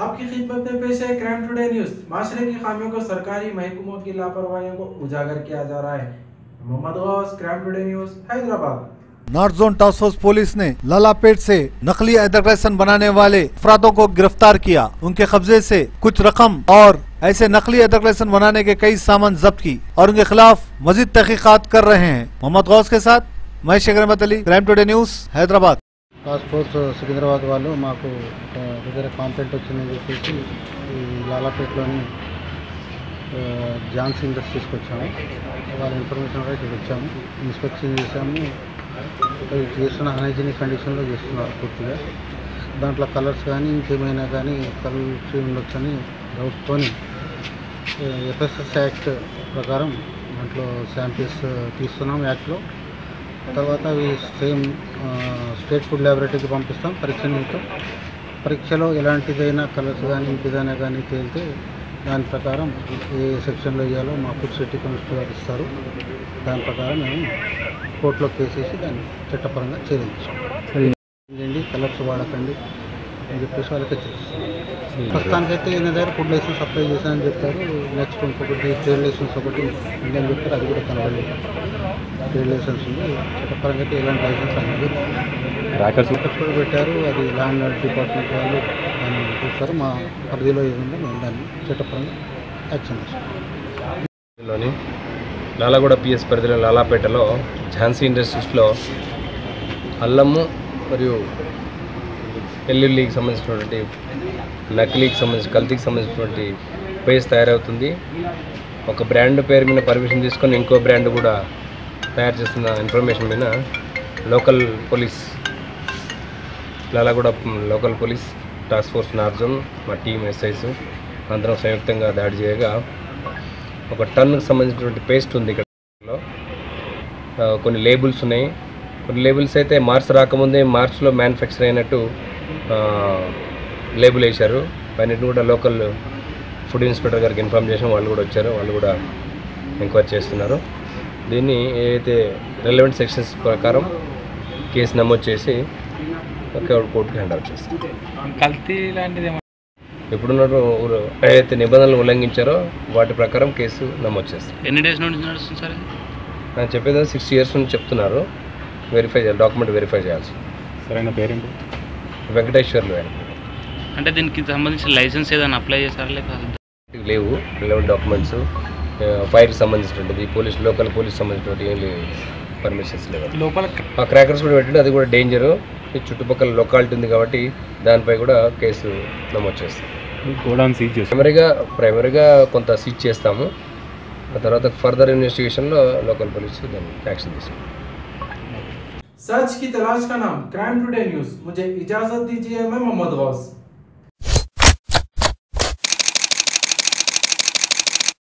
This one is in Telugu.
आपकी खिदमत में पेश है क्राइम टुडे न्यूज। माशरे की खामियों को सरकारी महकमों की लापरवाहियों को उजागर किया जा रहा है। Mohammed Ghouse, Crime Today News, Hyderabad. North zone task force police ने लालापेट से नकली एडल्ट्रेशन बनाने वाले अफरादों को गिरफ्तार किया। उनके कब्जे से कुछ रकम और ऐसे नकली एडल्ट्रेशन बनाने के कई सामान जब्त की और उनके खिलाफ मजीद तहकीकात कर रहे हैं। मोहम्मद गौस के साथ Mahesh Ahmed Ali, Crime Today News, Hyderabad. Task force Secunderabad వాళ్ళు మాకు దగ్గర కాంప్లైంట్ వచ్చిందని చెప్పేసి ఈ లాలాపేటలోని జాన్స్ ఇండస్ట్రీస్కి వచ్చాము. వాళ్ళ ఇన్ఫర్మేషన్ కూడా ఇక్కడ వచ్చాము, ఇన్స్పెక్షన్ చేసాము. చేస్తున్న హైజీనిక్ కండిషన్లో చేస్తున్నారు పూర్తిగా. దాంట్లో కలర్స్ కానీ ఇంకేమైనా కానీ కలిసి ఉండొచ్చని డౌట్తో ఎఫ్ఎస్ఎస్ యాక్ట్ ప్రకారం దాంట్లో శాంపిల్స్ తీస్తున్నాం యాక్ట్లో. తర్వాత అవి సేమ్ స్టేట్ ఫుడ్ ల్యాబొరేటరీకి పంపిస్తాం, పరీక్ష నిమిత్తం. పరీక్షలో ఎలాంటిదైనా కలర్స్ కానీ ఇంకేదైనా కానీ తేలితే దాని ప్రకారం ఏ సెక్షన్లో ఇవ్వాలో మా ఫుడ్ సేఫ్టీ కమిషనర్ గారు ఇస్తారు. దాని ప్రకారం మేము కోర్టులో కేసేసి దాన్ని చట్టపరంగా చర్యలు తీసుకుంటాం. కలర్స్ వాడకండి అని చెప్పేసి వాళ్ళకి తెలుసు. ప్రస్తుతానికైతే ఈయన దగ్గర ఫుడ్ లైసెన్స్ అప్లై చేశానని చెప్పారు. నెక్స్ట్ ఇంకొకటి ట్రేడ్ లైసెన్స్ ఒకటి ఉందని చెప్పారు, అది కూడా కనబడలేదు. ట్రేడ్ లైసెన్స్ ఉంది, చట్టపరంగా అయితే ఎలాంటి లైసెన్స్ అనేది ట్రాకర్స్ కూడా పెట్టారు. అది ల్యాండ్ డిపార్ట్మెంట్ వాళ్ళు దాన్ని చూస్తారు. మా పరిధిలో ఏముందో మేము దాన్ని చట్టపరంగా యాక్షన్ తీసుకుంటాం. లాలాగూడ పిఎస్ పరిధిలో లాలాపేటలో ఝాన్సీ ఇండస్ట్రీస్లో అల్లము మరియు వెల్లుల్లికి సంబంధించినటువంటి నకిలీకి సంబంధించి కల్తీకి సంబంధించినటువంటి పేస్ట్ తయారవుతుంది. ఒక బ్రాండ్ పేరు మీద పర్మిషన్ తీసుకొని ఇంకో బ్రాండ్ కూడా తయారు చేస్తున్న ఇన్ఫర్మేషన్ మీద local police Lalaguda local police task force north zone మా టీం ఎస్ఐస్ అందరం సంయుక్తంగా దాడి చేయగా 1 టన్నుకు సంబంధించినటువంటి పేస్ట్ ఉంది. ఇక్కడ కొన్ని లేబుల్స్ ఉన్నాయి. కొన్ని లేబుల్స్ అయితే మార్చ్ రాకముందే మార్చ్లో మ్యానుఫ్యాక్చర్ అయినట్టు లేబుల్ వేశారు. పైనట్టు కూడా లోకల్ ఫుడ్ ఇన్స్పెక్టర్ గారికి ఇన్ఫార్మ్ చేసాం, వాళ్ళు కూడా వచ్చారు, వాళ్ళు కూడా ఎంక్వైరీ చేస్తున్నారు. దీన్ని ఏదైతే రెలవెంట్ సెక్షన్స్ ప్రకారం కేసు నమోదు చేసి కోర్టుకి హ్యాండ్ ఓవర్ చేస్తాం. కల్తీ లాంటిది ఇప్పుడున్న ఏదైతే నిబంధనలు ఉల్లంఘించారో వాటి ప్రకారం కేసు నమోదు చేస్తాం. ఎన్ని డేస్ నుండి నడుస్తుంది సార్? నేను చెప్పేది 6 ఇయర్స్ నుంచి చెప్తున్నారు. వెరిఫై చేయాలి, డాక్యుమెంట్ వెరిఫై చేయాల్సి. సరైన పేరేంటి? వెంకటేశ్వర్లు. అంటే దీనికి సంబంధించిన లైసెన్స్ ఏదైనా అప్లై చేస్తారా లేక లేవు? రిలవెంట్ డాక్యుమెంట్స్ ఫైర్కి సంబంధించినటువంటి లోకల్ పోలీస్ సంబంధించినటువంటి ఏం లేవు, పర్మిషన్స్ లేవు. లోపల ఆ క్రాకర్స్ కూడా పెట్టండి, అది కూడా డేంజరు. చుట్టుపక్కల లొకాలిటీ ఉంది కాబట్టి దానిపై కూడా కేసు నమోదు చేస్తాం. గోడౌన్ సీజ్ చేస్తాం. ప్రైమరీగా కొంత సీజ్ చేస్తాము. ఆ తర్వాత ఫర్దర్ ఇన్వెస్టిగేషన్లో లోకల్ పోలీసు దాన్ని యాక్షన్ తీసుకుంటాం. सच की तलाश का नाम क्राइम टुडे न्यूज। मुझे इजाजत दीजिए, मैं मोहम्मद गौस।